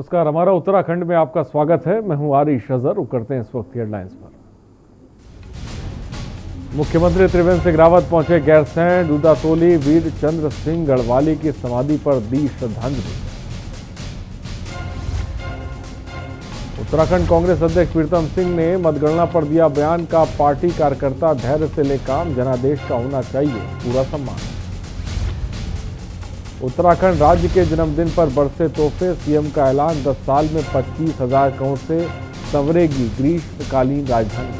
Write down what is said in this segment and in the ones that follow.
नमस्कार, हमारा उत्तराखंड में आपका स्वागत है। मैं हूं आरिश अजहर। करते हैं इस वक्त हेडलाइंस पर। मुख्यमंत्री त्रिवेंद्र सिंह रावत पहुंचे गैरसैंण। दूधातोली वीर चंद्र सिंह गढ़वाली की समाधि पर दी श्रद्धांजलि। उत्तराखंड कांग्रेस अध्यक्ष प्रीतम सिंह ने मतगणना पर दिया बयान का पार्टी कार्यकर्ता धैर्य से ले काम, जनादेश का होना चाहिए पूरा सम्मान। उत्तराखंड राज्य के जन्मदिन पर बरसे तोहफे, सीएम का ऐलान 10 साल में 25,000 करोड़ से संवरेगी ग्रीष्मकालीन राजधानी।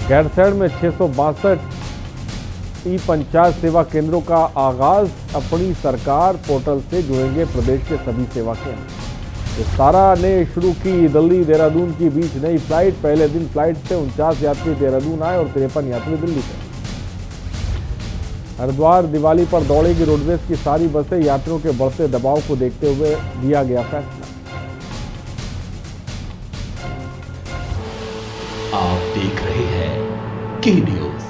गैरसैंण में 662 ई-पंचायत सेवा केंद्रों का आगाज। अपनी सरकार पोर्टल से जुड़ेंगे प्रदेश के सभी सेवा केंद्र। विस्तारा ने शुरू की दिल्ली देहरादून की बीच नई फ्लाइट। पहले दिन फ्लाइट से 49 यात्री देहरादून आए और 53 यात्री दिल्ली से। हरिद्वार दिवाली पर दौड़ेगी रोडवेज की सारी बसें। यात्रियों के बढ़ते दबाव को देखते हुए दिया गया फैसला। आप देख रहे हैं के न्यूज,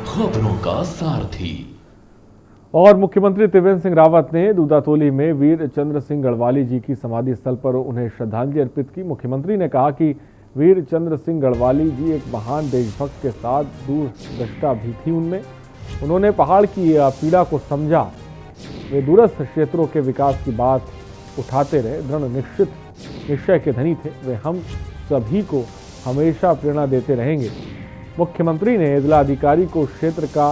खबरों का सारथी। और मुख्यमंत्री त्रिवेंद्र सिंह रावत ने दूधातोली में वीर चंद्र सिंह गढ़वाली जी की समाधि स्थल पर उन्हें श्रद्धांजलि अर्पित की। मुख्यमंत्री ने कहा कि वीर चंद्र सिंह गढ़वाली जी एक महान देशभक्त के साथ दूरदृष्टा भी थी उनमें। उन्होंने पहाड़ की पीड़ा को समझा। वे दूरस्थ क्षेत्रों के विकास की बात उठाते रहे। दृढ़ निश्चय के धनी थे। वे हम सभी को हमेशा प्रेरणा देते रहेंगे। मुख्यमंत्री ने जिलाधिकारी को क्षेत्र का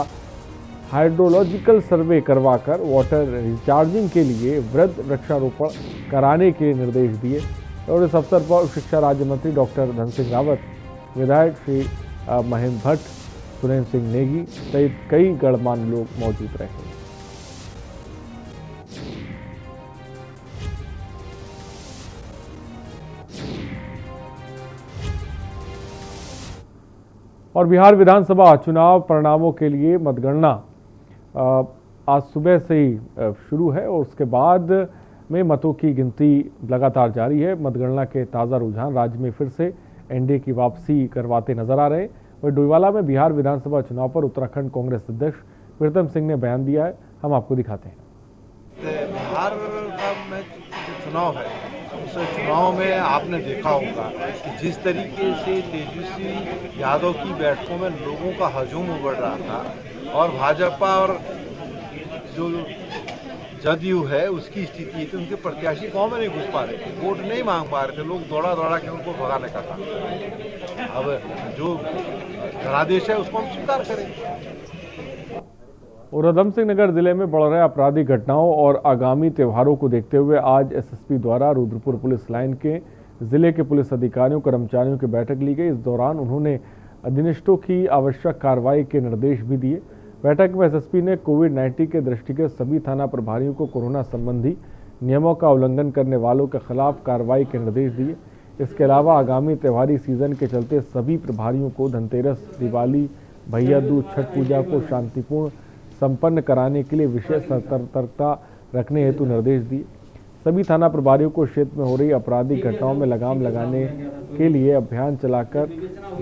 हाइड्रोलॉजिकल सर्वे करवाकर वाटर रिचार्जिंग के लिए वृहद वृक्षारोपण कराने के निर्देश दिए। और इस अवसर पर शिक्षा राज्य मंत्री डॉक्टर धन सिंह रावत, विधायक श्री महेंद्र भट्ट, सुरेंद्र सिंह नेगी सहित कई गणमान्य लोग मौजूद रहे। और बिहार विधानसभा चुनाव परिणामों के लिए मतगणना आज सुबह से ही शुरू है और उसके बाद में मतों की गिनती लगातार जारी है। मतगणना के ताज़ा रुझान राज्य में फिर से एनडीए की वापसी करवाते नजर आ रहे हैं। वही डोईवाला में बिहार विधानसभा चुनाव पर उत्तराखंड कांग्रेस अध्यक्ष प्रीतम सिंह ने बयान दिया है। हम आपको दिखाते हैं। बिहार का में चुनाव है, उस चुनाव में आपने देखा होगा कि जिस तरीके से तेजस्वी यादव की बैठकों में लोगों का हजूम उमड़ रहा था और भाजपा और जो जदयू है उसकी स्थिति थी, उनके प्रत्याशी गांव में नहीं घुस पा रहे थे, वोट नहीं मांग पा रहे थे, लोग दौड़ा दौड़ा के उनको भगाने का काम। अब जो धरादेश है उसको हम स्वीकार करेंगे। उधम सिंह नगर जिले में बढ़ रहे आपराधिक घटनाओं और आगामी त्योहारों को देखते हुए आज एसएसपी द्वारा रुद्रपुर पुलिस लाइन के जिले के पुलिस अधिकारियों कर्मचारियों की बैठक ली गई। इस दौरान उन्होंने अधीनस्थों की आवश्यक कार्रवाई के निर्देश भी दिए। बैठक में एसएसपी ने कोविड-19 के दृष्टिगत सभी थाना प्रभारियों को कोरोना संबंधी नियमों का उल्लंघन करने वालों के खिलाफ कार्रवाई के निर्देश दिए। इसके अलावा आगामी त्योहारी सीजन के चलते सभी प्रभारियों को धनतेरस, दिवाली, भैया दूज, छठ पूजा को शांतिपूर्ण संपन्न कराने के लिए विशेष सतर्कता रखने हेतु निर्देश दिए। सभी थाना प्रभारियों को क्षेत्र में हो रही आपराधिक घटनाओं में लगाम लगाने के लिए अभियान चलाकर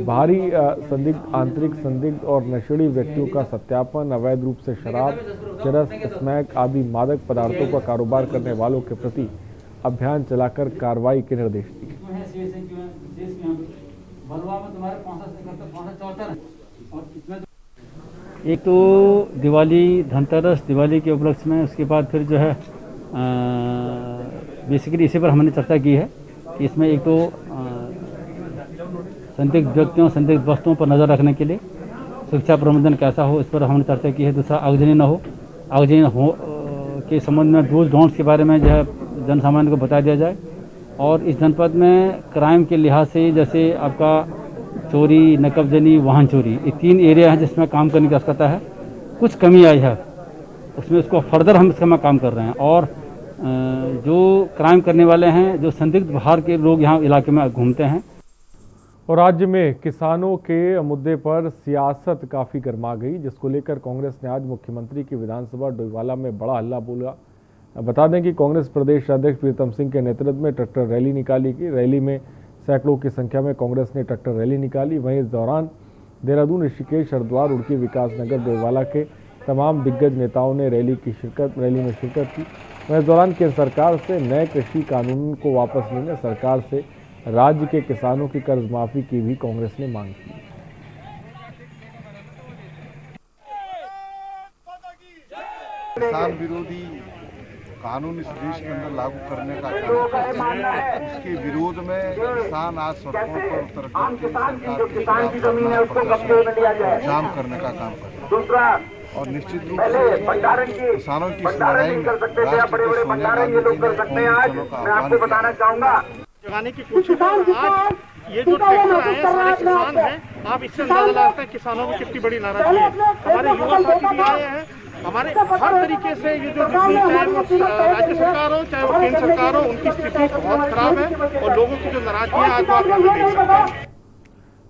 बाहरी संदिग्ध, आंतरिक संदिग्ध और नशेड़ी व्यक्तियों का सत्यापन, अवैध रूप से शराब, चरस, स्मैक आदि मादक पदार्थों का कारोबार करने वालों के प्रति अभियान चलाकर कार्रवाई के निर्देश दिए। एक तो दिवाली, धनतेरस, दिवाली के उपलक्ष्य में, उसके बाद फिर जो है बेसिकली इसी पर हमने चर्चा की है कि इसमें एक तो संदिग्ध व्यक्तियों, संदिग्ध वस्तुओं पर नज़र रखने के लिए सुरक्षा प्रबंधन कैसा हो, इस पर हमने चर्चा की है। दूसरा, आगजनी न हो, आगजनी हो के संबंध में डूज डोंट्स के बारे में जो है जन सामान्य को बता दिया जाए। और इस जनपद में क्राइम के लिहाज से जैसे आपका चोरी, नकबजनी, वाहन चोरी, ये 3 एरिया हैं जिसमें काम करने की आवश्यकता है। कुछ कमी आई है उसमें, उसको फर्दर हम इसमें काम कर रहे हैं। और जो क्राइम करने वाले हैं, जो संदिग्ध बाहर के लोग यहाँ इलाके में घूमते हैं। और राज्य में किसानों के मुद्दे पर सियासत काफ़ी गर्मा गई, जिसको लेकर कांग्रेस ने आज मुख्यमंत्री की विधानसभा डोईवाला में बड़ा हल्ला बोला। बता दें कि कांग्रेस प्रदेश अध्यक्ष प्रीतम सिंह के नेतृत्व में ट्रैक्टर रैली निकाली गई। रैली में सैकड़ों की संख्या में कांग्रेस ने ट्रैक्टर रैली निकाली। वहीं इस दौरान देहरादून, ऋषिकेश, हरिद्वार, उड़की, विकासनगर, डोईवाला के तमाम दिग्गज नेताओं ने रैली में शिरकत की। वहीं इस दौरान केंद्र सरकार से नए कृषि कानून को वापस लेने, सरकार से राज्य के किसानों की कर्ज माफी की भी कांग्रेस ने मांग की। किसान विरोधी कानून इस देश के अंदर लागू करने का काम, इसके विरोध में किसान आज सड़कों पर उतर करके सरकार के खिलाफ धरना, प्रदर्शन, जाम करने का काम कर रहे हैं। और निश्चित रूप से किसानों की इस लड़ाई में राष्ट्रपति सोनिया गांधी जी ने कांग्रेस दलों का आह्वान किया। जगाने की कोशिश है। आज ये जो ट्रैक्टर आए हैं सारे किसान हैं, आप इससे अंदाजा लगाते हैं किसानों में कितनी बड़ी नाराजगी है। हमारे युवा साथी भी आए हैं, हमारे हर तरीके से ये जो चाहे वो राज्य सरकार हो चाहे वो केंद्र सरकार हो, उनकी स्थिति बहुत खराब है और लोगों की जो नाराजगी है आज आप देख सकते हैं।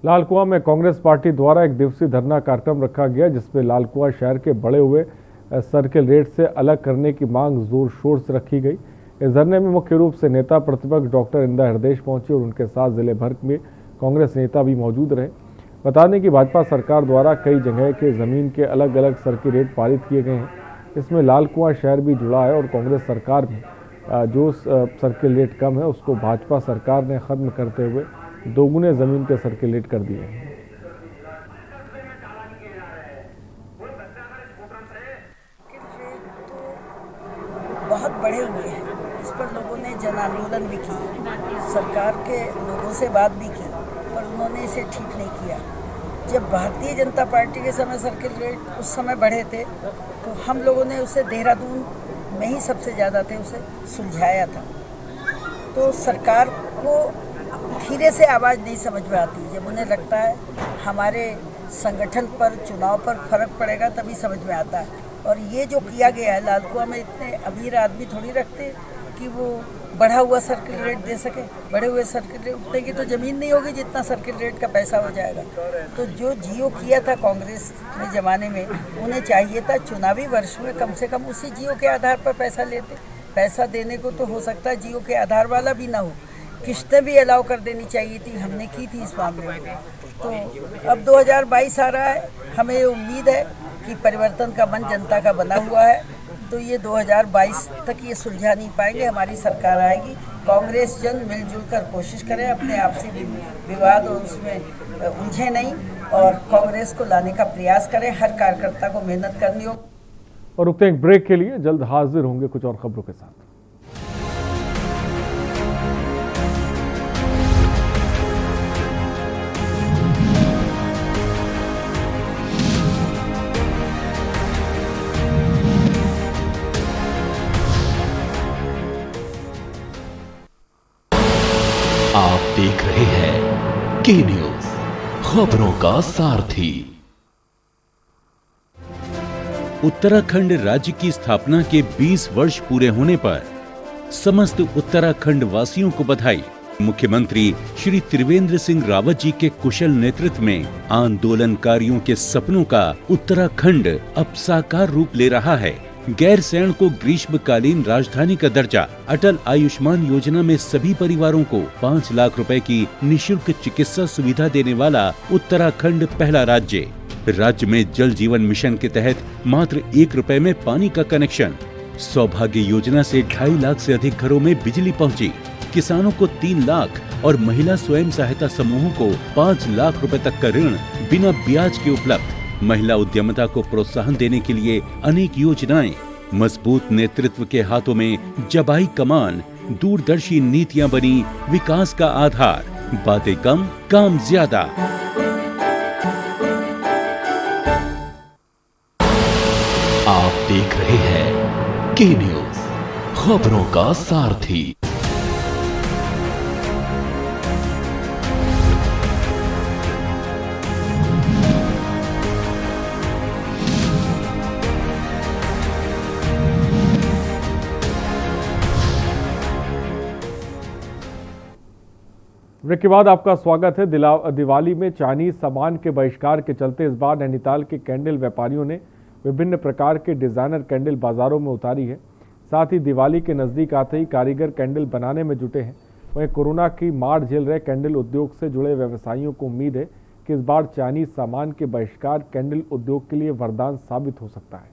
लालकुआं में कांग्रेस पार्टी द्वारा एक दिवसीय धरना कार्यक्रम रखा गया, जिसमें लालकुआं शहर के बढ़े हुए सर्किल रेट से अलग करने की मांग जोर शोर से रखी गई। इस धरने में मुख्य रूप से नेता प्रतिपक्ष डॉक्टर इंदिरा हृदयेश पहुंचे और उनके साथ जिले भर में कांग्रेस नेता भी मौजूद रहे। बता दें कि भाजपा सरकार द्वारा कई जगह के जमीन के अलग अलग सर्किल रेट पारित किए गए हैं। इसमें लालकुआं शहर भी जुड़ा है और कांग्रेस सरकार में जो सर्किल रेट कम है उसको भाजपा सरकार ने खत्म करते हुए दोगुने जमीन के सर्किल रेट कर दिए हैं। बहुत बढ़े हुए हैं, इस पर लोगों ने जन आंदोलन भी की, सरकार के लोगों से बात भी की, पर उन्होंने इसे ठीक नहीं किया। जब भारतीय जनता पार्टी के समय सर्किल रेट उस समय बढ़े थे तो हम लोगों ने उसे देहरादून में ही सबसे ज़्यादा थे उसे सुलझाया था। तो सरकार को धीरे से आवाज़ नहीं समझ में आती, जब उन्हें लगता है हमारे संगठन पर चुनाव पर फर्क पड़ेगा तभी समझ में आता है। और ये जो किया गया है, लालकुआं में इतने अमीर आदमी थोड़ी रखते कि वो बढ़ा हुआ सर्किल रेट दे सके। बढ़े हुए सर्किल रेट उतने की तो ज़मीन नहीं होगी जितना सर्किल रेट का पैसा हो जाएगा। तो जो जियो किया था कांग्रेस ने ज़माने में, उन्हें चाहिए था चुनावी वर्ष में कम से कम उसी जियो के आधार पर पैसा लेते। पैसा देने को तो हो सकता है जियो के आधार वाला भी ना हो, किस्तें भी अलाउ कर देनी चाहिए थी, हमने की थी इस मामले में। तो अब 2022 आ रहा है, हमें उम्मीद है कि परिवर्तन का मन जनता का बना हुआ है, तो ये 2022 तक ये सुलझा नहीं पाएंगे। हमारी सरकार आएगी, कांग्रेस जन मिलजुल कर कोशिश करें, अपने आपसी विवाद और उसमें उलझे नहीं और कांग्रेस को लाने का प्रयास करें। हर कार्यकर्ता को मेहनत करनी हो। और रुकते हैं एक ब्रेक के लिए, जल्द हाजिर होंगे कुछ और खबरों के साथ। आप देख रहे हैं के न्यूज, खबरों का सारथी। उत्तराखंड राज्य की स्थापना के 20 वर्ष पूरे होने पर समस्त उत्तराखंड वासियों को बधाई। मुख्यमंत्री श्री त्रिवेंद्र सिंह रावत जी के कुशल नेतृत्व में आंदोलनकारियों के सपनों का उत्तराखंड अब साकार रूप ले रहा है। गैरसैंण को ग्रीष्मकालीन राजधानी का दर्जा, अटल आयुष्मान योजना में सभी परिवारों को 5 लाख रुपए की निशुल्क चिकित्सा सुविधा देने वाला उत्तराखंड पहला राज्य। राज्य में जल जीवन मिशन के तहत मात्र 1 रुपए में पानी का कनेक्शन। सौभाग्य योजना से 2.5 लाख से अधिक घरों में बिजली पहुंची। किसानों को 3 लाख और महिला स्वयं सहायता समूहों को 5 लाख रुपए तक का ऋण बिना ब्याज के उपलब्ध। महिला उद्यमिता को प्रोत्साहन देने के लिए अनेक योजनाएं। मजबूत नेतृत्व के हाथों में जबाई कमान, दूरदर्शी नीतियां बनी विकास का आधार। बातें कम, काम ज्यादा। आप देख रहे हैं के न्यूज, खबरों का सारथी। ब्रेक के बाद आपका स्वागत है। दिवाली में चाइनीज सामान के बहिष्कार के चलते इस बार नैनीताल के कैंडल व्यापारियों ने विभिन्न प्रकार के डिजाइनर कैंडल बाजारों में उतारी है। साथ ही दिवाली के नजदीक आते ही कारीगर कैंडल बनाने में जुटे हैं। वहीं कोरोना की मार झेल रहे कैंडल उद्योग से जुड़े व्यवसायियों को उम्मीद है कि इस बार चाइनीज सामान के बहिष्कार कैंडल उद्योग के लिए वरदान साबित हो सकता है।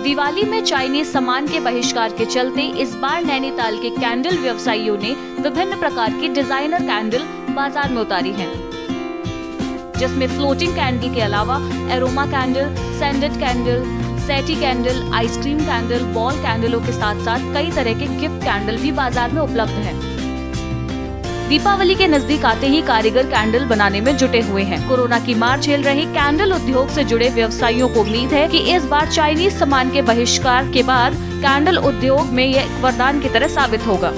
दिवाली में चाइनीज सामान के बहिष्कार के चलते इस बार नैनीताल के कैंडल व्यवसायियों ने विभिन्न प्रकार की डिजाइनर कैंडल बाजार में उतारी हैं, जिसमें फ्लोटिंग कैंडल के अलावा एरोमा कैंडल, सेंडेड कैंडल, सेटी कैंडल, आइसक्रीम कैंडल, बॉल कैंडलों के साथ साथ कई तरह के गिफ्ट कैंडल भी बाजार में उपलब्ध हैं। दीपावली के नजदीक आते ही कारीगर कैंडल बनाने में जुटे हुए हैं। कोरोना की मार झेल रहे कैंडल उद्योग से जुड़े व्यवसायियों को उम्मीद है कि इस बार चाइनीज सामान के बहिष्कार के बाद कैंडल उद्योग में यह एक वरदान की तरह साबित होगा।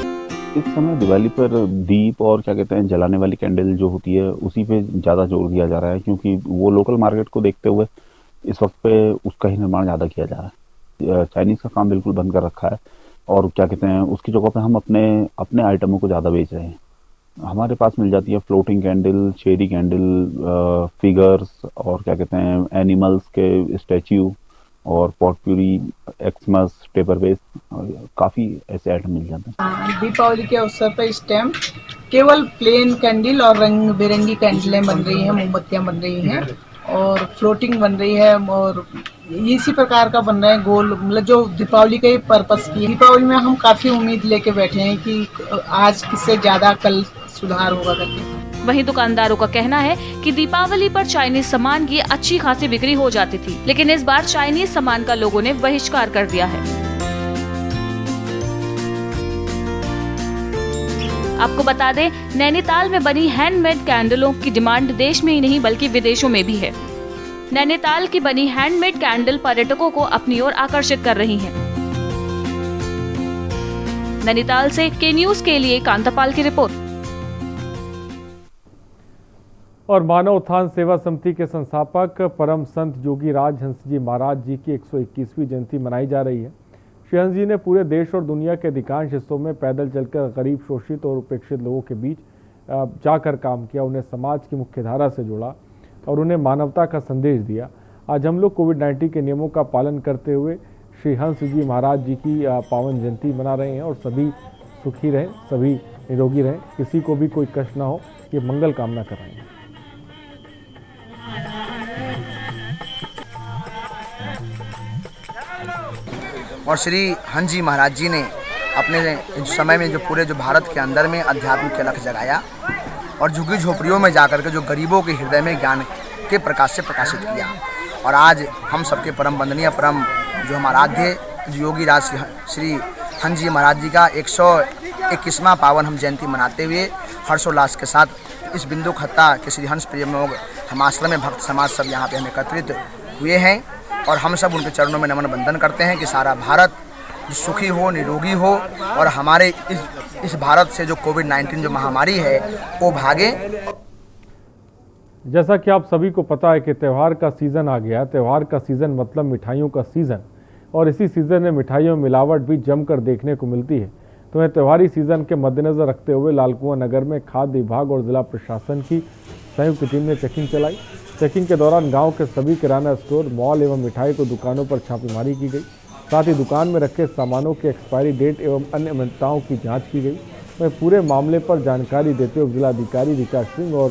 इस समय दिवाली पर दीप और क्या कहते हैं जलाने वाली कैंडल जो होती है उसी पे ज़्यादा जोर दिया जा रहा है, क्योंकि वो लोकल मार्केट को देखते हुए इस वक्त पे उसका ही निर्माण ज़्यादा किया जा रहा है। चाइनीज़ का काम बिल्कुल बंद कर रखा है और क्या कहते हैं उसकी जगह पे हम अपने आइटमों को ज़्यादा बेच रहे हैं। हमारे पास मिल जाती है floating candle, cherry candle, figures और क्या कहते हैं एनिमल्स के स्टैच्यू और पॉटप्यूरी, एक्समस, पेपर बेस, काफ़ी ऐसे आइटम मिल जाते हैं। दीपावली के अवसर पर इस टाइम केवल प्लेन कैंडल और रंग बिरंगी कैंडलें बन रही हैं, मोमबत्तियाँ बन रही हैं और फ्लोटिंग बन रही है और इसी प्रकार का बन रहा है गोल, मतलब जो दीपावली के पर्पस की। दीपावली में हम काफ़ी उम्मीद लेके बैठे हैं कि आज किससे ज़्यादा कल सुधार होगा करके। वहीं दुकानदारों का कहना है कि दीपावली पर चाइनीज सामान की अच्छी खासी बिक्री हो जाती थी, लेकिन इस बार चाइनीज सामान का लोगों ने बहिष्कार कर दिया है। आपको बता दें, नैनीताल में बनी हैंडमेड कैंडलों की डिमांड देश में ही नहीं बल्कि विदेशों में भी है। नैनीताल की बनी हैंडमेड कैंडल पर्यटकों को अपनी ओर आकर्षित कर रही हैं। नैनीताल से के न्यूज के लिए कांतापाल की रिपोर्ट। और मानव उत्थान सेवा समिति के संस्थापक परम संत जोगी राज हंस जी महाराज जी की 121वीं जयंती मनाई जा रही है। श्री हंस जी ने पूरे देश और दुनिया के अधिकांश हिस्सों में पैदल चलकर गरीब, शोषित और उपेक्षित लोगों के बीच जाकर काम किया, उन्हें समाज की मुख्यधारा से जोड़ा और उन्हें मानवता का संदेश दिया। आज हम लोग कोविड-19 के नियमों का पालन करते हुए श्री हंस जी महाराज जी की पावन जयंती मना रहे हैं और सभी सुखी रहें, सभी निरोगी रहें, किसी को भी कोई कष्ट ना हो, ये मंगल कामना कर रहे हैं। और श्री हंस जी महाराज जी ने अपने समय में जो पूरे भारत के अंदर में अध्यात्म के लक्ष्य जगाया और झुग्गी झोपड़ियों में जाकर के जो गरीबों के हृदय में ज्ञान के प्रकाश से प्रकाशित किया। और आज हम सबके परम वंदनीय, परम जो हम आराध्य योगी राज श्री हंस जी महाराज जी का 121वां पावन हम जयंती मनाते हुए हर्षोल्लास के साथ इस बिंदु खत्ता के श्री हंस प्रिय लोग हम आश्रम में भक्त समाज सब यहाँ पे हम एकत्रित हुए हैं और हम सब उनके चरणों में नमन बंदन करते हैं कि सारा भारत सुखी हो, निरोगी हो और हमारे इस भारत से जो कोविड-19 जो महामारी है वो भागे। जैसा कि आप सभी को पता है कि त्यौहार का सीज़न आ गया। त्यौहार का सीज़न मतलब मिठाइयों का सीज़न, और इसी सीज़न में मिठाइयों में मिलावट भी जमकर देखने को मिलती है। तो वह त्यौहारी सीज़न के मद्देनज़र रखते हुए लालकुआं नगर में खाद्य विभाग और जिला प्रशासन की संयुक्त टीम ने चेकिंग चलाई। चेकिंग के दौरान गांव के सभी किराना स्टोर, मॉल एवं मिठाई को दुकानों पर छापेमारी की गई। साथ ही दुकान में रखे सामानों की एक्सपायरी डेट एवं अन्य अनियमितताओं की जांच की गई। वह पूरे मामले पर जानकारी देते हुए जिलाधिकारी विकास सिंह और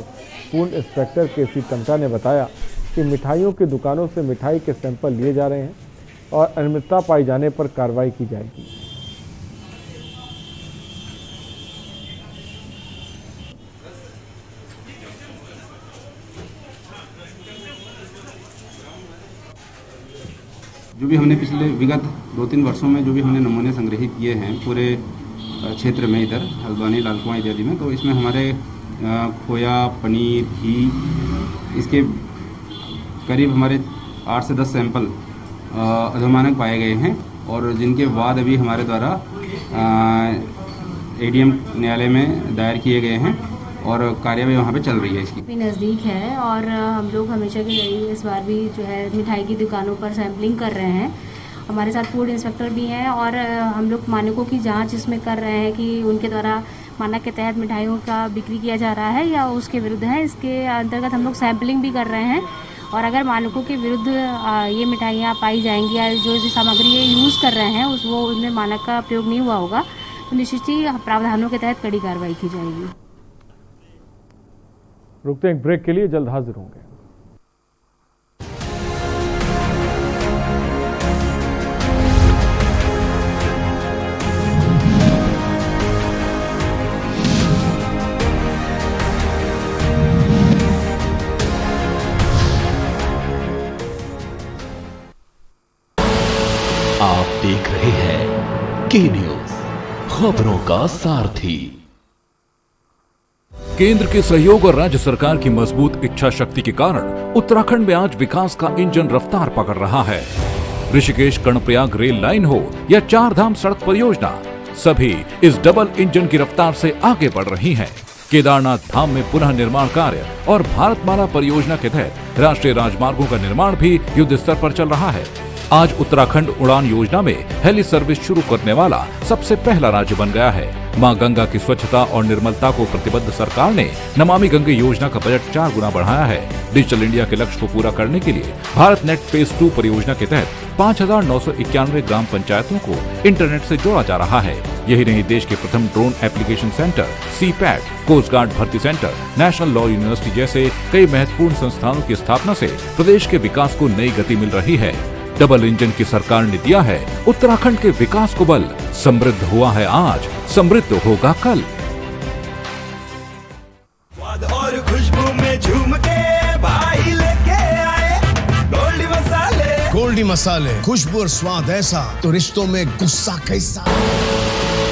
पूर्ण इंस्पेक्टर के.सी. टमटा ने बताया कि मिठाइयों की दुकानों से मिठाई के सैंपल लिए जा रहे हैं और अनियमितता पाई जाने पर कार्रवाई की जाएगी। जो भी हमने पिछले विगत 2-3 वर्षों में जो भी हमने नमूने संग्रहित किए हैं पूरे क्षेत्र में, इधर हल्द्वानी, लालकुआं इत्यादि में, तो इसमें हमारे खोया, पनीर, घी, इसके करीब हमारे 8 से 10 सैंपल अधोमानक पाए गए हैं और जिनके बाद अभी हमारे द्वारा एडीएम न्यायालय में दायर किए गए हैं और कार्यवाही वहाँ पे चल रही है। इसकी नज़दीक है और हम लोग हमेशा की तरह इस बार भी जो है मिठाई की दुकानों पर सैम्पलिंग कर रहे हैं। हमारे साथ फूड इंस्पेक्टर भी हैं और हम लोग मानकों की जांच इसमें कर रहे हैं कि उनके द्वारा मानक के तहत मिठाइयों का बिक्री किया जा रहा है या उसके विरुद्ध है। इसके अंतर्गत हम लोग सैम्पलिंग भी कर रहे हैं और अगर मानकों के विरुद्ध ये मिठाइयाँ पाई जाएंगी या जो सामग्री ये यूज़ कर रहे हैं वो उनमें मानक का प्रयोग नहीं हुआ होगा तो निश्चित ही प्रावधानों के तहत कड़ी कार्रवाई की जाएगी। रुकते हैं एक ब्रेक के लिए, जल्द हाजिर होंगे। के न्यूज, खबरों का सारथी। केंद्र के सहयोग और राज्य सरकार की मजबूत इच्छा शक्ति के कारण उत्तराखंड में आज विकास का इंजन रफ्तार पकड़ रहा है। ऋषिकेश कर्णप्रयाग रेल लाइन हो या चार धाम सड़क परियोजना, सभी इस डबल इंजन की रफ्तार से आगे बढ़ रही हैं। केदारनाथ धाम में पुनः निर्माण कार्य और भारतमाला परियोजना के तहत राष्ट्रीय राजमार्गों का निर्माण भी युद्ध स्तर पर चल रहा है। आज उत्तराखंड उड़ान योजना में हेली सर्विस शुरू करने वाला सबसे पहला राज्य बन गया है। मां गंगा की स्वच्छता और निर्मलता को प्रतिबद्ध सरकार ने नमामि गंगे योजना का बजट 4 गुना बढ़ाया है। डिजिटल इंडिया के लक्ष्य को पूरा करने के लिए भारत नेट फेज 2 परियोजना के तहत 5,991 ग्राम पंचायतों को इंटरनेट से जोड़ा जा रहा है। यही नहीं, देश के प्रथम drone application centre, CIPET, coast guard भर्ती सेंटर, नेशनल लॉ यूनिवर्सिटी जैसे कई महत्वपूर्ण संस्थानों की स्थापना से प्रदेश के विकास को नई गति मिल रही है। डबल इंजन की सरकार ने दिया है उत्तराखंड के विकास को बल। समृद्ध हुआ है आज, समृद्ध होगा कल। स्वाद और खुशबू में झूम के भाई लेके आए गोल्डी मसाले। गोल्डी मसाले, खुशबू और स्वाद ऐसा तो रिश्तों में गुस्सा कैसा।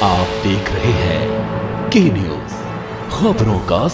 आप देख रहे हैं के न्यूज, खबरों का।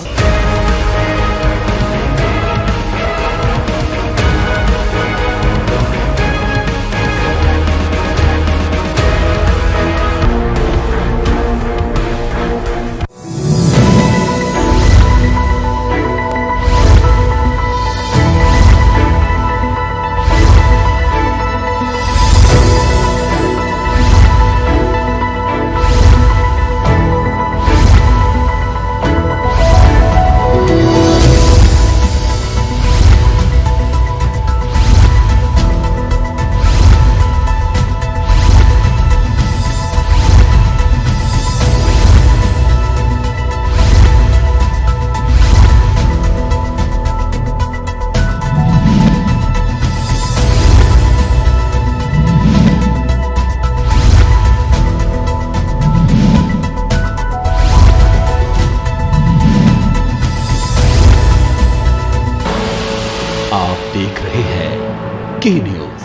देख रहे हैं के न्यूज,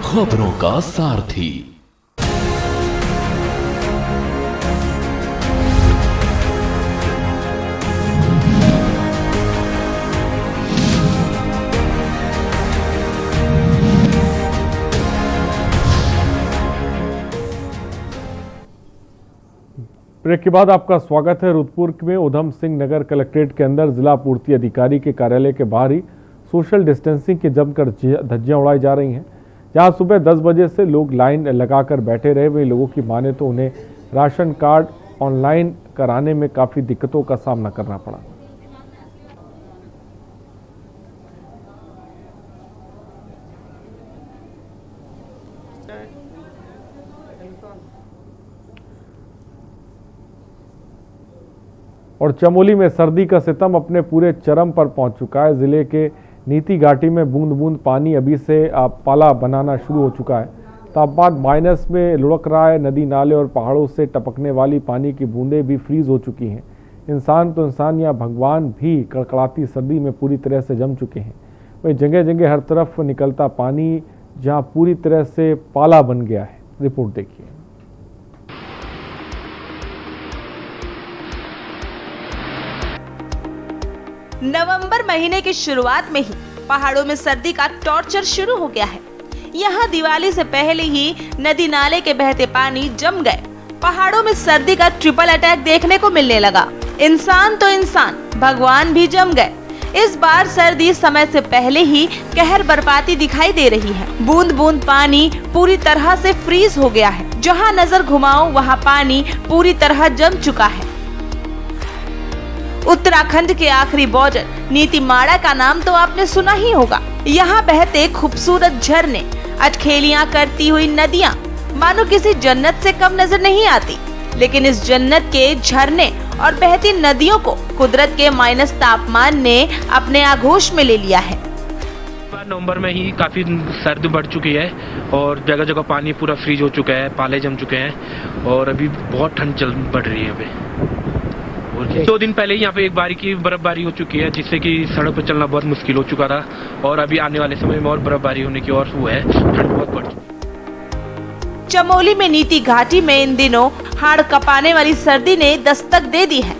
खबरों का सारथी। ब्रेक के बाद आपका स्वागत है। रुद्रपुर में उधम सिंह नगर कलेक्ट्रेट के अंदर जिला पूर्ति अधिकारी के कार्यालय के बाहर ही सोशल डिस्टेंसिंग की जमकर धज्जियां उड़ाई जा रही हैं। जहां सुबह 10 बजे से लोग लाइन लगाकर बैठे रहे। वहीं लोगों की माने तो उन्हें राशन कार्ड ऑनलाइन कराने में काफ़ी दिक्कतों का सामना करना पड़ा। और चमोली में सर्दी का सितम अपने पूरे चरम पर पहुंच चुका है। जिले के नीति घाटी में बूंद बूंद पानी अभी से पाला बनाना शुरू हो चुका है। तापमान माइनस में लुढ़क रहा है। नदी नाले और पहाड़ों से टपकने वाली पानी की बूंदें भी फ्रीज हो चुकी हैं। इंसान तो इंसान या भगवान भी कड़कड़ाती सर्दी में पूरी तरह से जम चुके हैं। वहीं जगह जगह हर तरफ निकलता पानी जहां पूरी तरह से पाला बन गया है। रिपोर्ट देखिए। नवंबर महीने की शुरुआत में ही पहाड़ों में सर्दी का टॉर्चर शुरू हो गया है। यहाँ दिवाली से पहले ही नदी नाले के बहते पानी जम गए। पहाड़ों में सर्दी का ट्रिपल अटैक देखने को मिलने लगा। इंसान तो इंसान, भगवान भी जम गए। इस बार सर्दी समय से पहले ही कहर बरपाती दिखाई दे रही है। बूंद बूंद पानी पूरी तरह से फ्रीज हो गया है। जहाँ नजर घुमाओ वहाँ पानी पूरी तरह जम चुका है। उत्तराखंड के आखिरी बॉर्डर नीतीमाड़ा का नाम तो आपने सुना ही होगा। यहाँ बहते खूबसूरत झरने, अटखेलियाँ करती हुई नदियाँ मानो किसी जन्नत से कम नजर नहीं आती। लेकिन इस जन्नत के झरने और बहती नदियों को कुदरत के माइनस तापमान ने अपने आगोश में ले लिया है। नवंबर में ही काफी सर्दी बढ़ चुकी है और जगह जगह पानी पूरा फ्रीज हो चुका है, पाले जम चुके हैं और अभी बहुत ठंड बढ़ रही है। अभी 2 दिन पहले यहाँ पे एक बारीकी बर्फबारी हो चुकी है, जिससे कि सड़क पर चलना बहुत मुश्किल हो चुका था और अभी आने वाले समय में और बर्फबारी होने की और वो है, ठंड बहुत बढ़ चुकी है। चमोली में नीति घाटी में इन दिनों हाड़ कपाने वाली सर्दी ने दस्तक दे दी है।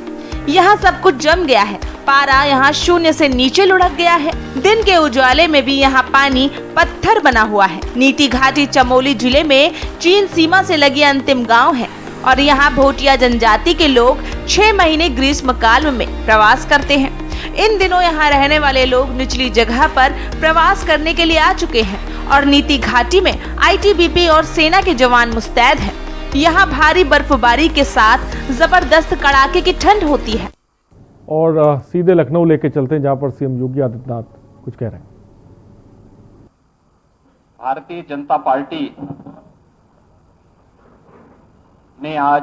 यहाँ सब कुछ जम गया है। पारा यहाँ 0 से नीचे लुढ़क गया है। दिन के उजाले में भी यहाँ पानी पत्थर बना हुआ है। नीति घाटी चमोली जिले में चीन सीमा से लगी अंतिम गांव है और यहाँ भोटिया जनजाति के लोग 6 महीने ग्रीष्म काल में प्रवास करते हैं। इन दिनों यहाँ रहने वाले लोग निचली जगह पर प्रवास करने के लिए आ चुके हैं और नीति घाटी में आईटीबीपी और सेना के जवान मुस्तैद हैं। यहाँ भारी बर्फबारी के साथ जबरदस्त कड़ाके की ठंड होती है। और सीधे लखनऊ लेके चलते हैं जहां पर सीएम योगी आदित्यनाथ कुछ कह रहे हैं। भारतीय जनता पार्टी ने आज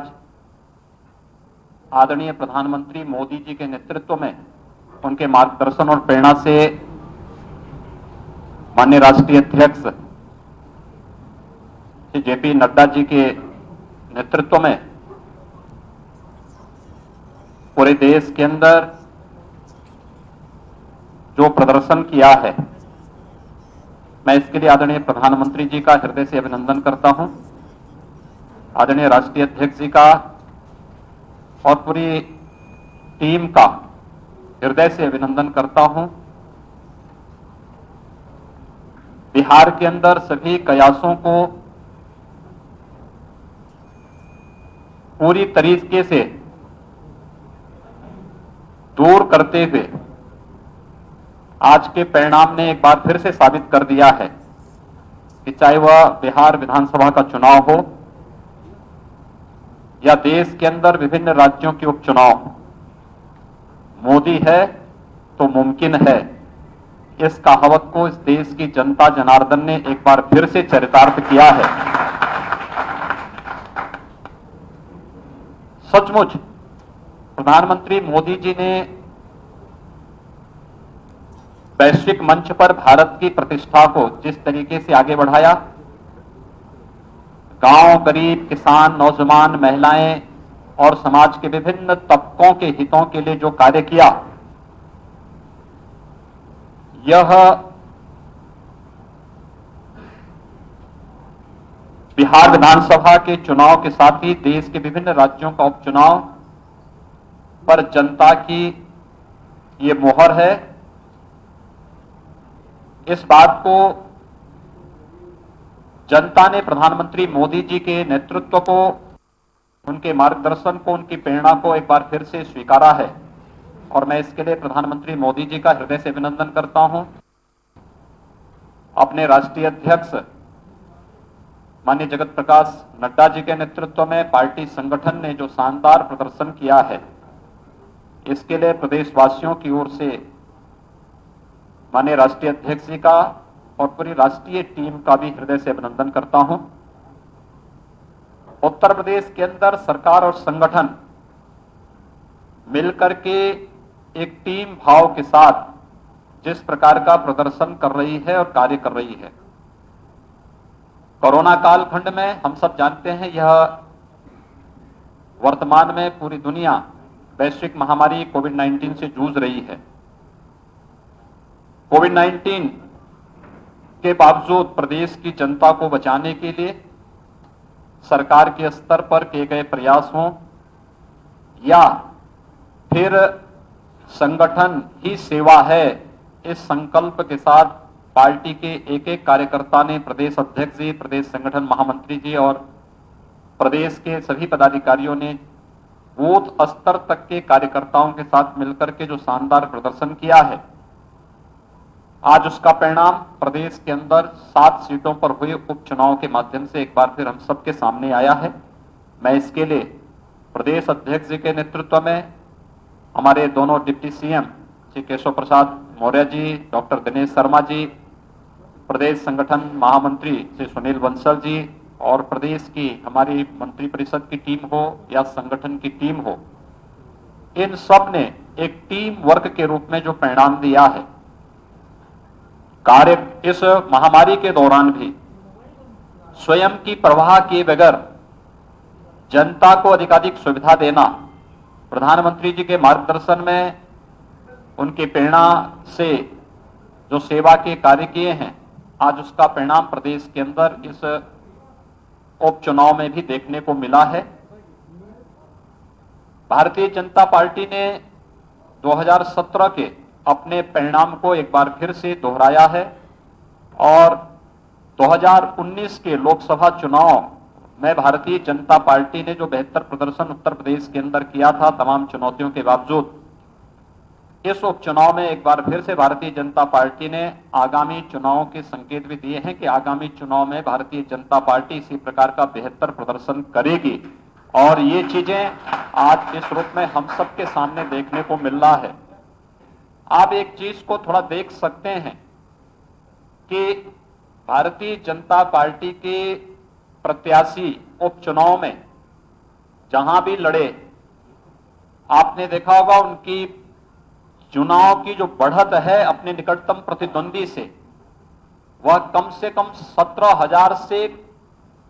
आदरणीय प्रधानमंत्री मोदी जी के नेतृत्व में उनके मार्गदर्शन और प्रेरणा से माननीय राष्ट्रीय अध्यक्ष श्री जेपी नड्डा जी के नेतृत्व में पूरे देश के अंदर जो प्रदर्शन किया है, मैं इसके लिए आदरणीय प्रधानमंत्री जी का हृदय से अभिनंदन करता हूं, आदरणीय राष्ट्रीय अध्यक्ष जी का और पूरी टीम का हृदय से अभिनंदन करता हूं। बिहार के अंदर सभी कयासों को पूरी तरीके से दूर करते हुए आज के परिणाम ने एक बार फिर से साबित कर दिया है कि चाहे वह बिहार विधानसभा का चुनाव हो या देश के अंदर विभिन्न राज्यों के उपचुनाव, मोदी है तो मुमकिन है। इस कहावत को इस देश की जनता जनार्दन ने एक बार फिर से चरितार्थ किया है। सचमुच प्रधानमंत्री मोदी जी ने वैश्विक मंच पर भारत की प्रतिष्ठा को जिस तरीके से आगे बढ़ाया, गांव, गरीब, किसान, नौजवान, महिलाएं और समाज के विभिन्न तबकों के हितों के लिए जो कार्य किया, यह बिहार विधानसभा के चुनाव के साथ ही देश के विभिन्न राज्यों का उपचुनाव पर जनता की ये मोहर है। इस बात को जनता ने प्रधानमंत्री मोदी जी के नेतृत्व को, उनके मार्गदर्शन को, उनकी प्रेरणा को एक बार फिर से स्वीकारा है और मैं इसके लिए प्रधानमंत्री मोदी जी का हृदय से अभिनंदन करता हूं। अपने राष्ट्रीय अध्यक्ष माननीय जगत प्रकाश नड्डा जी के नेतृत्व में पार्टी संगठन ने जो शानदार प्रदर्शन किया है, इसके लिए प्रदेशवासियों की ओर से माननीय राष्ट्रीय अध्यक्ष जी का और पूरी राष्ट्रीय टीम का भी हृदय से अभिनंदन करता हूं। उत्तर प्रदेश के अंदर सरकार और संगठन मिलकर के एक टीम भाव के साथ जिस प्रकार का प्रदर्शन कर रही है और कार्य कर रही है, कोरोना कालखंड में हम सब जानते हैं, यह वर्तमान में पूरी दुनिया वैश्विक महामारी कोविड-19 से जूझ रही है। कोविड-19 के बावजूद प्रदेश की जनता को बचाने के लिए सरकार के स्तर पर किए गए प्रयास हों या फिर संगठन ही सेवा है, इस संकल्प के साथ पार्टी के एक एक कार्यकर्ता ने, प्रदेश अध्यक्ष जी, प्रदेश संगठन महामंत्री जी और प्रदेश के सभी पदाधिकारियों ने बूथ स्तर तक के कार्यकर्ताओं के साथ मिलकर के जो शानदार प्रदर्शन किया है, आज उसका परिणाम प्रदेश के अंदर 7 सीटों पर हुए उपचुनाव के माध्यम से एक बार फिर हम सबके सामने आया है। मैं इसके लिए प्रदेश अध्यक्ष जी के नेतृत्व में हमारे दोनों deputy CM Shri Keshav Prasad Maurya ji, doctor Dinesh Sharma ji, प्रदेश संगठन महामंत्री श्री सुनील बंसल जी और प्रदेश की हमारी मंत्री परिषद की टीम हो या संगठन की टीम हो, इन सब ने एक टीम वर्क के रूप में जो परिणाम दिया है, कार्य इस महामारी के दौरान भी स्वयं की परवाह किए बगैर जनता को अधिकाधिक सुविधा देना, प्रधानमंत्री जी के मार्गदर्शन में उनकी प्रेरणा से जो सेवा के कार्य किए हैं, आज उसका परिणाम प्रदेश के अंदर इस उपचुनाव में भी देखने को मिला है। भारतीय जनता पार्टी ने 2017 के अपने परिणाम को एक बार फिर से दोहराया है और 2019 के लोकसभा चुनाव में भारतीय जनता पार्टी ने जो बेहतर प्रदर्शन उत्तर प्रदेश के अंदर किया था तमाम चुनौतियों के बावजूद, इस उपचुनाव में एक बार फिर से भारतीय जनता पार्टी ने आगामी चुनावों के संकेत भी दिए हैं कि आगामी चुनाव में भारतीय जनता पार्टी इसी प्रकार का बेहतर प्रदर्शन करेगी और ये चीजें आज इस रूप में हम सबके सामने देखने को मिल रहा है। आप एक चीज को थोड़ा देख सकते हैं कि भारतीय जनता पार्टी के प्रत्याशी उपचुनाव में जहां भी लड़े, आपने देखा होगा उनकी चुनाव की जो बढ़त है अपने निकटतम प्रतिद्वंदी से, वह कम से कम 17,000 से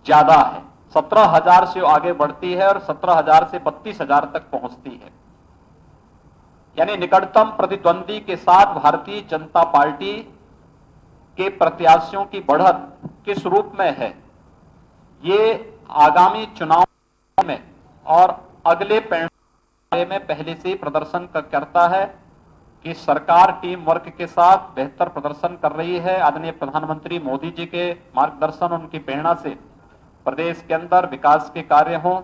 ज्यादा है। 17,000 से आगे बढ़ती है और 17,000 से 32,000 तक पहुंचती है। यानी निकटतम प्रतिद्वंदी के साथ भारतीय जनता पार्टी के प्रत्याशियों की बढ़त किस रूप में है, ये आगामी चुनाव में और अगले परिणाम में पहले से ही प्रदर्शन करता है कि सरकार टीम वर्क के साथ बेहतर प्रदर्शन कर रही है। आदरणीय प्रधानमंत्री मोदी जी के मार्गदर्शन, उनकी प्रेरणा से प्रदेश के अंदर विकास के कार्य हों,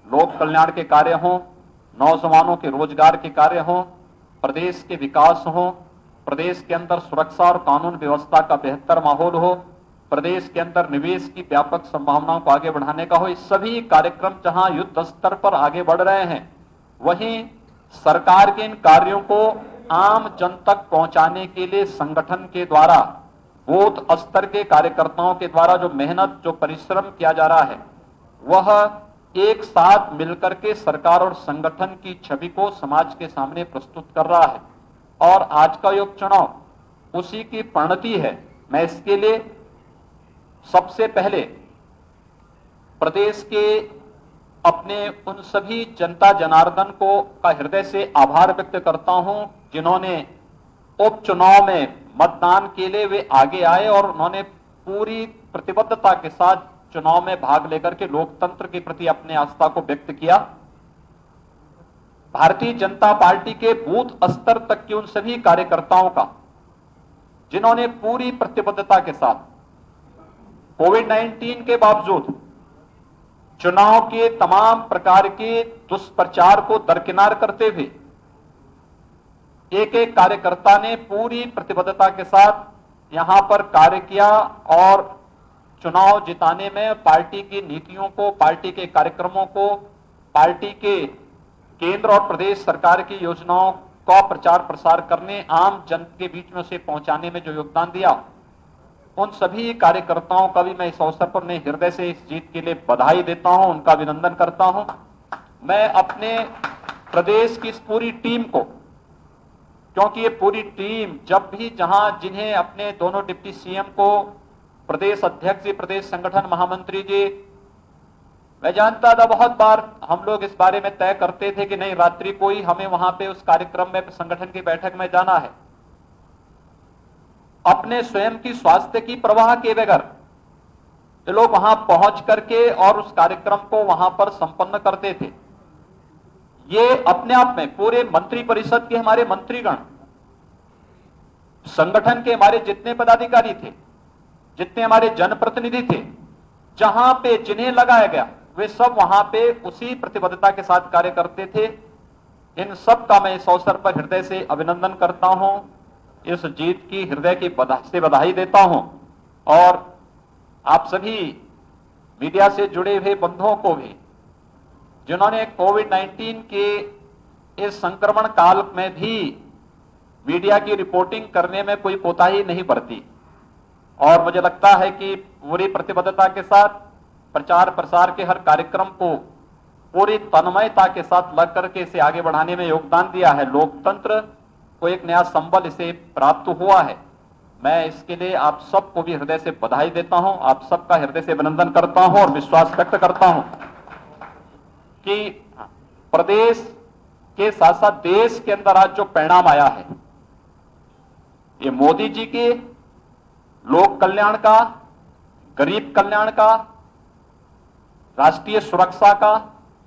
लोक कल्याण के कार्य हों, नौजवानों के रोजगार के कार्य हों, प्रदेश के विकास हों, प्रदेश के अंदर सुरक्षा और कानून व्यवस्था का बेहतर माहौल हो, प्रदेश के अंदर निवेश की व्यापक संभावनाओं को आगे बढ़ाने का हो। इस सभी कार्यक्रम जहां युद्ध स्तर पर आगे बढ़ रहे हैं, वहीं सरकार के इन कार्यों को आम जन तक पहुंचाने के लिए संगठन के द्वारा, बूथ स्तर के कार्यकर्ताओं के द्वारा जो मेहनत, जो परिश्रम किया जा रहा है, वह एक साथ मिलकर के सरकार और संगठन की छवि को समाज के सामने प्रस्तुत कर रहा है और आज का ये उपचुनाव उसी की परिणति है। मैं इसके लिए सबसे पहले प्रदेश के अपने उन सभी जनता जनार्दन को का हृदय से आभार व्यक्त करता हूं जिन्होंने उपचुनाव में मतदान के लिए वे आगे आए और उन्होंने पूरी प्रतिबद्धता के साथ चुनाव में भाग लेकर के लोकतंत्र के प्रति अपने आस्था को व्यक्त किया। भारतीय जनता पार्टी के बूथ स्तर तक के उन सभी कार्यकर्ताओं का जिन्होंने पूरी प्रतिबद्धता के साथ कोविड-19 के बावजूद चुनाव के तमाम प्रकार के दुष्प्रचार को दरकिनार करते हुए एक एक कार्यकर्ता ने पूरी प्रतिबद्धता के साथ यहां पर कार्य किया और चुनाव जिताने में पार्टी की नीतियों को, पार्टी के कार्यक्रमों को, पार्टी के केंद्र और प्रदेश सरकार की योजनाओं का प्रचार प्रसार करने, आम जन के बीच में उसे पहुंचाने में जो योगदान दिया, उन सभी कार्यकर्ताओं का भी मैं इस अवसर पर अपने हृदय से इस जीत के लिए बधाई देता हूं, उनका अभिनंदन करता हूं। मैं अपने प्रदेश की इस पूरी टीम को, क्योंकि ये पूरी टीम जब भी जहां जिन्हें अपने दोनों डिप्टी सीएम को, प्रदेश अध्यक्ष जी, प्रदेश संगठन महामंत्री जी, मैं जानता था बहुत बार हम लोग इस बारे में तय करते थे कि नहीं रात्रि को ही हमें वहां पे उस कार्यक्रम में, संगठन की बैठक में जाना है। अपने स्वयं की स्वास्थ्य की परवाह किए बगैर ये लोग वहां पहुंच करके और उस कार्यक्रम को वहां पर संपन्न करते थे। ये अपने आप में पूरे मंत्री परिषद के हमारे मंत्रीगण, संगठन के हमारे जितने पदाधिकारी थे, जितने हमारे जनप्रतिनिधि थे, जहां पे जिन्हें लगाया गया वे सब वहां पे उसी प्रतिबद्धता के साथ कार्य करते थे। इन सब का मैं इस अवसर पर हृदय से अभिनंदन करता हूं, इस जीत की हृदय की बधाई देता हूं और आप सभी मीडिया से जुड़े हुए बंधुओं को भी जिन्होंने कोविड-19 के इस संक्रमण काल में भी मीडिया की रिपोर्टिंग करने में कोई कोताही नहीं बरती और मुझे लगता है कि पूरी प्रतिबद्धता के साथ प्रचार प्रसार के हर कार्यक्रम को पूरी तन्मयता के साथ लग करके इसे आगे बढ़ाने में योगदान दिया है। लोकतंत्र को एक नया संबल इसे प्राप्त हुआ है। मैं इसके लिए आप सबको भी हृदय से बधाई देता हूं, आप सबका हृदय से अभिनंदन करता हूं और विश्वास व्यक्त करता हूं कि प्रदेश के साथ साथ देश के अंदर आज जो परिणाम आया है, ये मोदी जी के लोक कल्याण का, गरीब कल्याण का, राष्ट्रीय सुरक्षा का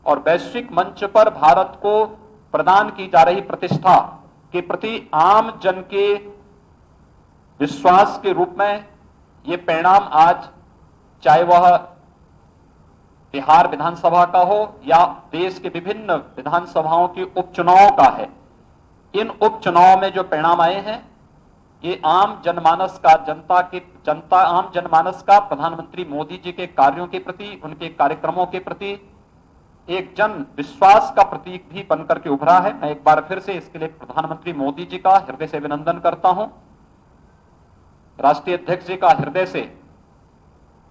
और वैश्विक मंच पर भारत को प्रदान की जा रही प्रतिष्ठा के प्रति आम जन के विश्वास के रूप में ये परिणाम आज चाहे वह बिहार विधानसभा का हो या देश के विभिन्न विधानसभाओं के उपचुनाव का है, इन उपचुनाव में जो परिणाम आए हैं ये आम जनमानस का प्रधानमंत्री मोदी जी के कार्यों के प्रति, उनके कार्यक्रमों के प्रति एक जन विश्वास का प्रतीक भी बनकर के उभरा है। मैं एक बार फिर से इसके लिए प्रधानमंत्री मोदी जी का हृदय से अभिनंदन करता हूं, राष्ट्रीय अध्यक्ष जी का हृदय से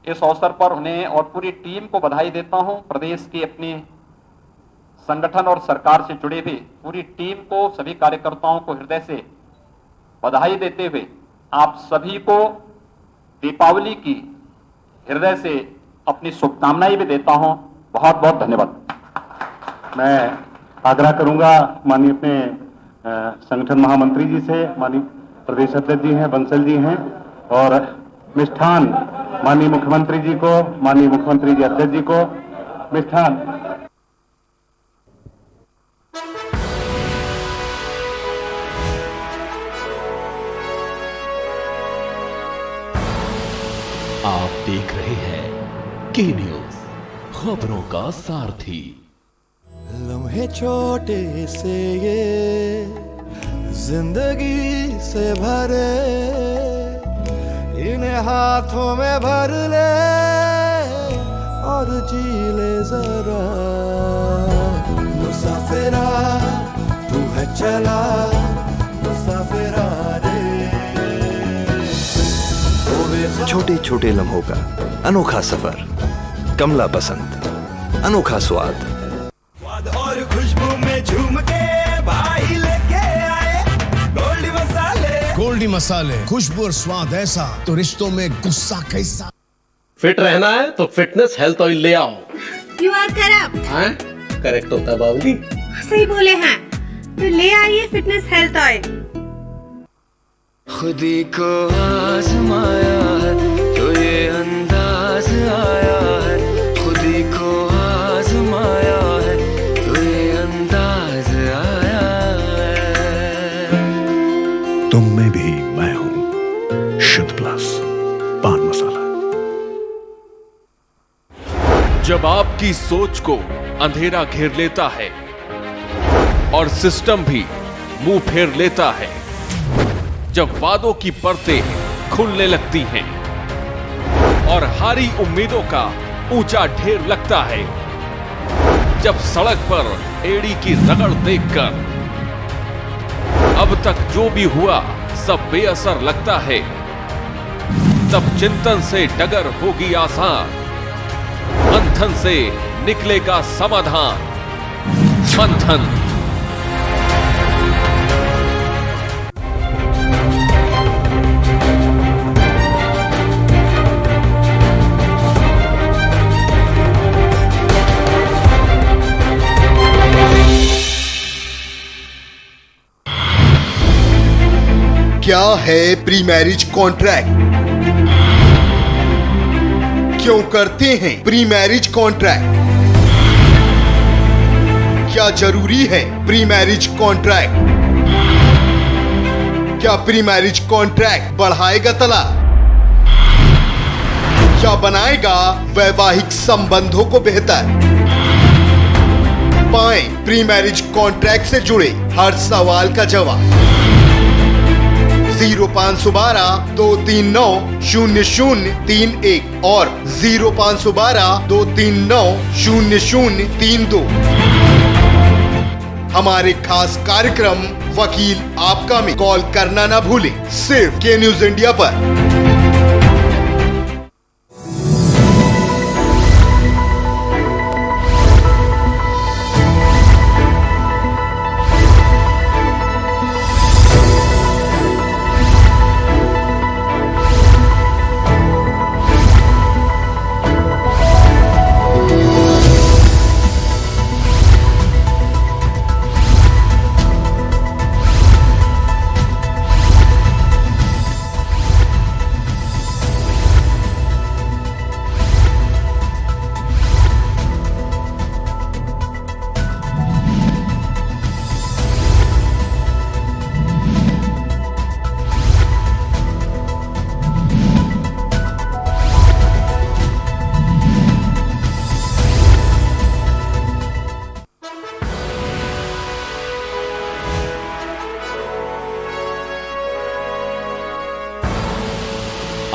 इस अवसर पर उन्हें और पूरी टीम को बधाई देता हूं। प्रदेश की अपनी संगठन और सरकार से जुड़े हुए पूरी टीम को, सभी कार्यकर्ताओं को हृदय से बधाई देते हुए आप सभी को दीपावली की हृदय से अपनी शुभकामनाएं भी देता हूं। बहुत बहुत धन्यवाद। मैं आग्रह करूंगा माननीय अपने संगठन महामंत्री जी से, माननीय प्रदेश अध्यक्ष जी हैं, बंसल जी हैं, और मिष्ठान माननीय मुख्यमंत्री जी को, माननीय मुख्यमंत्री जी अध्यक्ष जी को मिष्ठान। आप देख रहे हैं के न्यूज, खबरों का सारथी। लम्हे छोटे से ये जिंदगी से भरे, इन्हें हाथों में भर ले और जी ले जरा। मुसाफिरा तू है चला, मुसाफिरा रे। छोटे छोटे लम्हों का अनोखा सफर, कमला पसंद, अनोखा स्वाद और खुशबू में झूम के भाई लेके आए गोल्डी मसाले। गोल्डी मसाले, खुशबू और स्वाद ऐसा तो रिश्तों में गुस्सा कैसा। फिट रहना है तो फिटनेस हेल्थ ऑयल ले आओ। You are correct. हाँ करेक्ट होता है बाबूली, सही बोले हैं, तो ले आइए फिटनेस हेल्थ ऑयल। खुदी को आजमाया है तो ये अंदाज आया है, खुदी को आजमाया है तो ये अंदाज आया है। तुम में भी मैं हूं, शुद्ध प्लस पान मसाला। जब आपकी सोच को अंधेरा घेर लेता है और सिस्टम भी मुंह फेर लेता है, जब वादों की परतें खुलने लगती हैं और हारी उम्मीदों का ऊंचा ढेर लगता है, जब सड़क पर एड़ी की रगड़ देखकर अब तक जो भी हुआ सब बेअसर लगता है, तब चिंतन से डगर होगी आसान, मंथन से निकलेगा समाधान। मंथन। क्या है प्री मैरिज कॉन्ट्रैक्ट? क्यों करते हैं प्री मैरिज कॉन्ट्रैक्ट? क्या जरूरी है प्री मैरिज कॉन्ट्रैक्ट? क्या प्री मैरिज कॉन्ट्रैक्ट बढ़ाएगा तलाक? क्या बनाएगा वैवाहिक संबंधों को बेहतर? पाएं प्री मैरिज कॉन्ट्रैक्ट से जुड़े हर सवाल का जवाब। 0512-239-0031 और 0512-239-0032। हमारे खास कार्यक्रम वकील आपका में कॉल करना ना भूलें, सिर्फ के न्यूज इंडिया पर।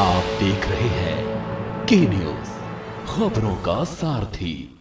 आप देख रहे हैं के न्यूज, खबरों का सारथी।